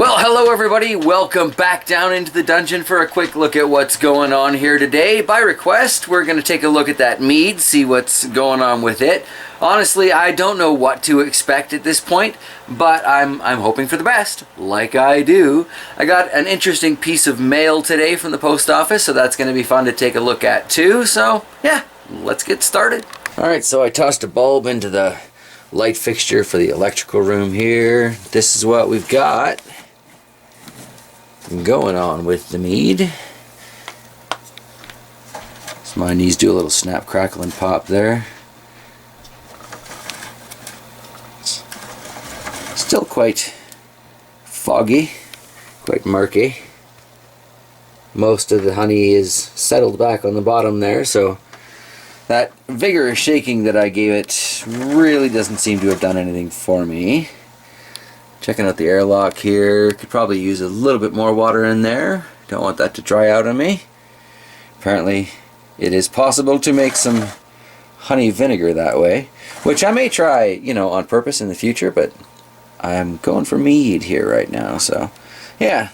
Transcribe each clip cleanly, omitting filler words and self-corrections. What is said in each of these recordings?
Well, hello everybody, welcome back down into the dungeon for a quick look at what's going on here today. By request, we're going to take a look at that mead, see what's going on with it. Honestly, I don't know what to expect at this point, but I'm hoping for the best, like I do. I got an interesting piece of mail today from the post office, so that's going to be fun to take a look at too. So, yeah, let's get started. Alright, so I tossed a bulb into the light fixture for the electrical room here. This is what we've got going on with the mead. So my knees do a little snap, crackle, and pop there. Still quite foggy, quite murky. Most of the honey is settled back on the bottom there, so that vigorous shaking that I gave it really doesn't seem to have done anything for me. Checking out the airlock here. Could probably use a little bit more water in there. Don't want that to dry out on me. Apparently it is possible to make some honey vinegar that way, which I may try, you know, on purpose in the future, but I'm going for mead here right now. So yeah,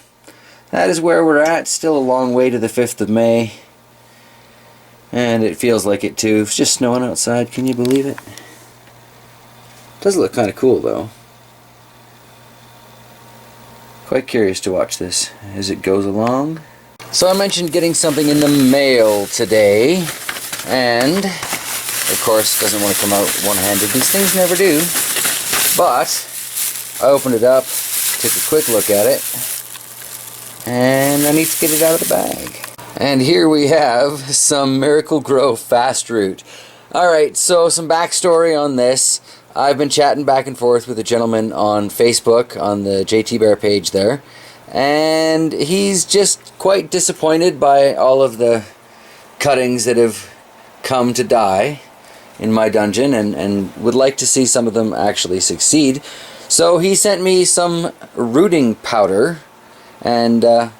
that is where we're at. Still a long way to the 5th of May. And it feels like it too. It's just snowing outside, can you believe it? Does look kind of cool though. Quite curious to watch this as it goes along. So I mentioned getting something in the mail today, and of course doesn't want to come out one-handed. These things never do. But I opened it up, took a quick look at it, and I need to get it out of the bag. And here we have some Miracle Grow Fast Root. Alright, so some backstory on this. I've been chatting back and forth with a gentleman on Facebook, on the JT Bear page there, and he's just quite disappointed by all of the cuttings that have come to die in my dungeon, and would like to see some of them actually succeed. So he sent me some rooting powder, and the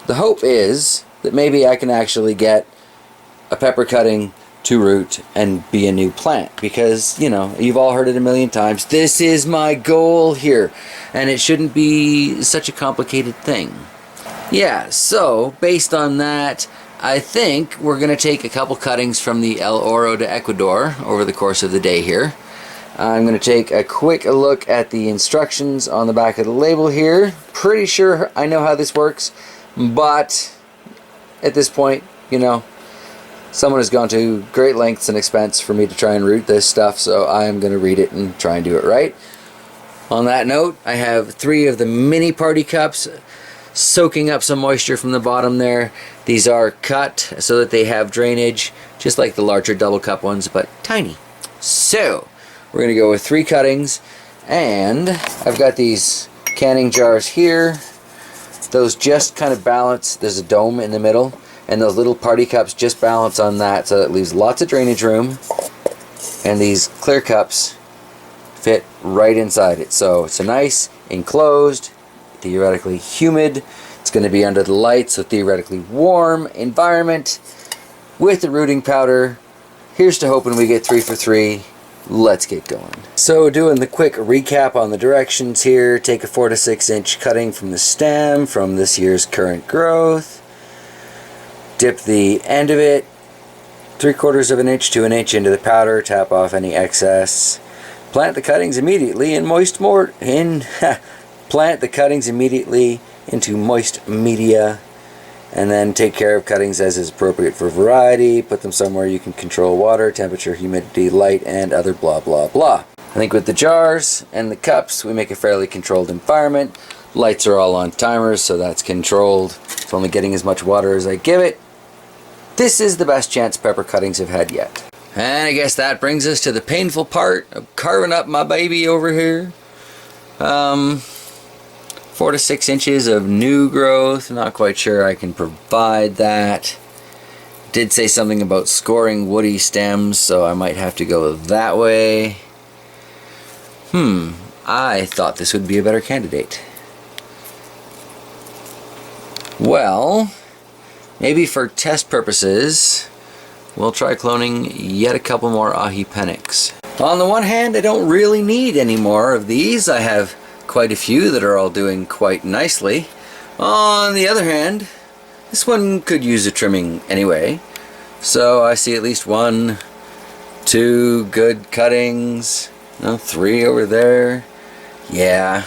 hope is that maybe I can actually get a pepper cutting to root and be a new plant, because, you know, you've all heard it a million times. This is my goal here, and it shouldn't be such a complicated thing. Yeah, so based on that, I think we're going to take a couple cuttings from the El Oro de Ecuador over the course of the day here. I'm going to take a quick look at the instructions on the back of the label here. Pretty sure I know how this works, but at this point, you know, someone has gone to great lengths and expense for me to try and root this stuff, so I'm going to read it and try and do it right. On that note, I have 3 of the mini party cups soaking up some moisture from the bottom there. These are cut so that they have drainage, just like the larger double cup ones, but tiny. So we're going to go with 3 cuttings, and I've got these canning jars here. Those just kind of balance. There's a dome in the middle, and those little party cups just balance on that, so it leaves lots of drainage room, and these clear cups fit right inside it. So it's a nice enclosed, theoretically humid, it's going to be under the light, so theoretically warm environment with the rooting powder. Here's to hoping we get 3 for 3. Let's get going. So doing the quick recap on the directions here, take a 4 to 6 inch cutting from the stem from this year's current growth. Dip the end of it 3/4 of an inch to an inch into the powder, tap off any excess. Plant the cuttings immediately in plant the cuttings immediately into moist media, and then take care of cuttings as is appropriate for variety. Put them somewhere you can control water, temperature, humidity, light, and other blah blah blah. I think with the jars and the cups we make a fairly controlled environment. Lights are all on timers, so that's controlled. It's only getting as much water as I give it. This is the best chance pepper cuttings have had yet. And I guess that brings us to the painful part of carving up my baby over here. 4 to 6 inches of new growth. Not quite sure I can provide that. Did say something about scoring woody stems, so I might have to go that way. I thought this would be a better candidate. Well, maybe for test purposes, we'll try cloning yet a couple more ahi penix. On the one hand, I don't really need any more of these. I have quite a few that are all doing quite nicely. On the other hand, this one could use a trimming anyway. So I see at least 1, 2 good cuttings. No, 3 over there. Yeah.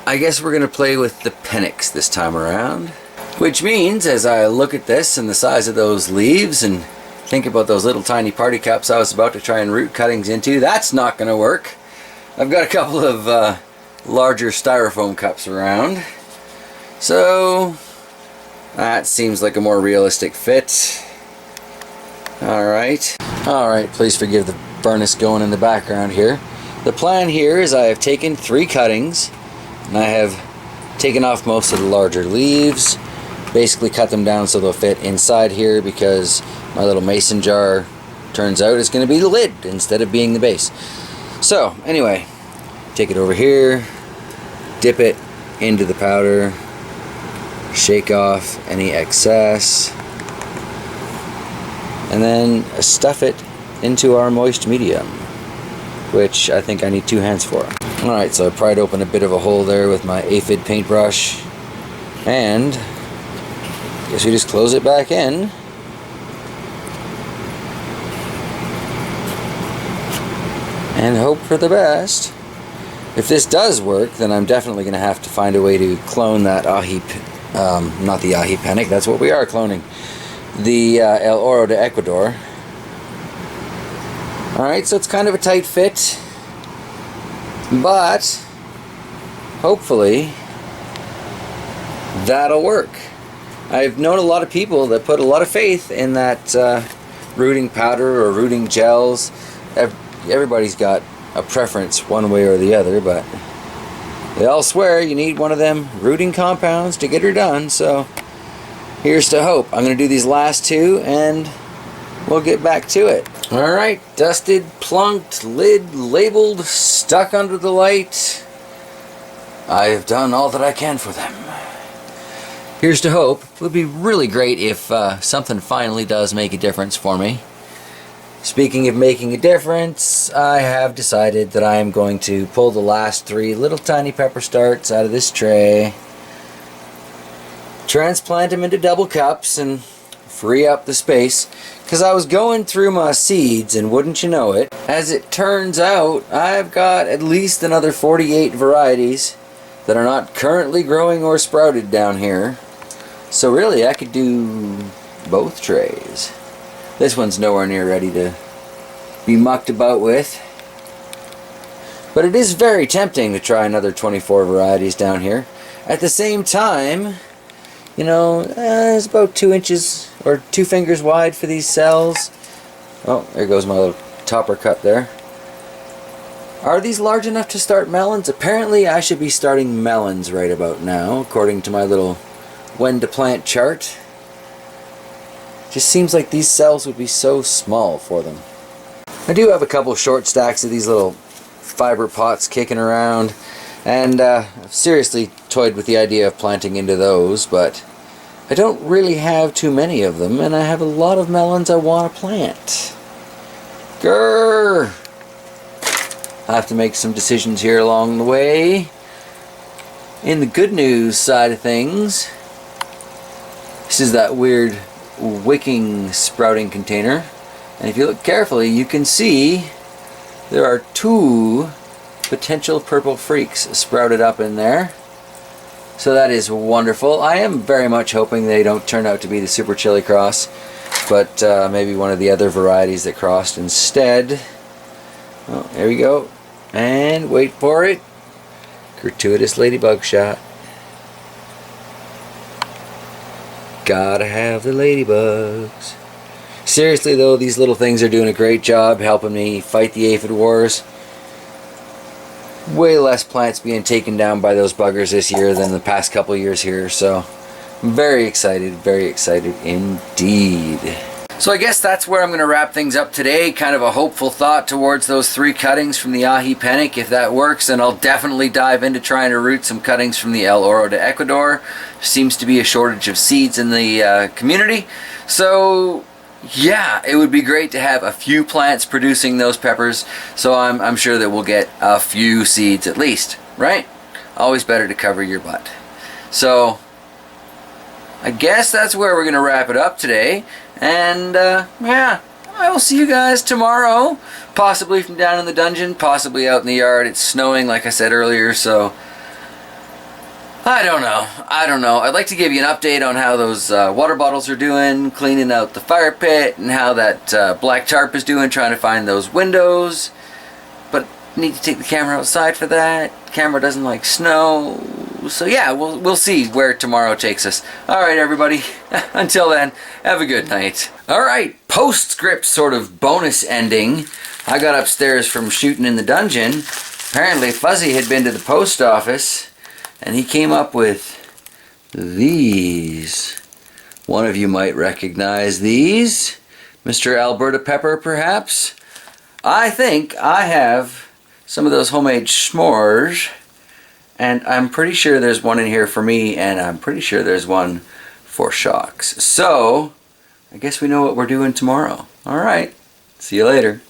I guess we're going to play with the pennix this time around. Which means, as I look at this and the size of those leaves and think about those little tiny party cups I was about to try and root cuttings into, that's not going to work. I've got a couple of larger styrofoam cups around. So that seems like a more realistic fit. Alright, please forgive the furnace going in the background here. The plan here is I have taken 3 cuttings and I have taken off most of the larger leaves, basically cut them down so they'll fit inside here, because my little mason jar turns out is going to be the lid instead of being the base. So anyway, take it over here, dip it into the powder, shake off any excess, and then stuff it into our moist medium, which I think I need 2 hands for. Alright, so I pried open a bit of a hole there with my aphid paintbrush, and I guess we just close it back in. And hope for the best. If this does work, then I'm definitely going to have to find a way to clone that ahi, not the ahi panic, that's what we are cloning. The El Oro de Ecuador. Alright, so it's kind of a tight fit, but hopefully that'll work. I've known a lot of people that put a lot of faith in that rooting powder or rooting gels. Everybody's got a preference one way or the other, but they all swear you need one of them rooting compounds to get her done, so here's to hope. I'm going to do these last 2 and we'll get back to it. Alright, dusted, plunked, lid, labeled, stuck under the light. I have done all that I can for them. Here's to hope. It would be really great if something finally does make a difference for me. Speaking of making a difference, I have decided that I am going to pull the last 3 little tiny pepper starts out of this tray, transplant them into double cups, and free up the space, because I was going through my seeds, and wouldn't you know it, as it turns out, I've got at least another 48 varieties that are not currently growing or sprouted down here. So really, I could do both trays. This one's nowhere near ready to be mucked about with, but it is very tempting to try another 24 varieties down here. At the same time, you know, it's about 2 inches or 2 fingers wide for these cells. Oh, there goes my little topper cut there. Are these large enough to start melons? Apparently I should be starting melons right about now, according to my little when to plant chart. Just seems like these cells would be so small for them. I do have a couple short stacks of these little fiber pots kicking around, and I've seriously toyed with the idea of planting into those, but I don't really have too many of them, and I have a lot of melons I want to plant. Grrr! I have to make some decisions here along the way. In the good news side of things, this is that weird wicking sprouting container, and if you look carefully you can see there are 2 potential purple freaks sprouted up in there, so that is wonderful. I am very much hoping they don't turn out to be the Super Chili cross, but maybe one of the other varieties that crossed instead. Oh, there we go, and wait for it, gratuitous ladybug shot. Gotta have the ladybugs. Seriously though, these little things are doing a great job helping me fight the aphid wars. Way less plants being taken down by those buggers this year than the past couple years here, so I'm very excited indeed. So I guess that's where I'm going to wrap things up today. Kind of a hopeful thought towards those 3 cuttings from the ahi panic. If that works, then I'll definitely dive into trying to root some cuttings from the El Oro de Ecuador. Seems to be a shortage of seeds in the community. So yeah, it would be great to have a few plants producing those peppers, so I'm sure that we'll get a few seeds at least, right? Always better to cover your butt. So I guess that's where we're gonna wrap it up today, and yeah, I will see you guys tomorrow, possibly from down in the dungeon, possibly out in the yard. It's snowing like I said earlier, so I don't know. I'd like to give you an update on how those water bottles are doing, cleaning out the fire pit, and how that black tarp is doing, trying to find those windows. But need to take the camera outside for that. Camera doesn't like snow. So yeah, we'll see where tomorrow takes us. Alright everybody, until then, have a good night. Alright, postscript sort of bonus ending. I got upstairs from shooting in the dungeon. Apparently Fuzzy had been to the post office, and he came up with these. One of you might recognize these. Mr. Alberta Pepper, perhaps? I think I have some of those homemade s'mores, and I'm pretty sure there's one in here for me, and I'm pretty sure there's one for Chox. So, I guess we know what we're doing tomorrow. Alright, see you later.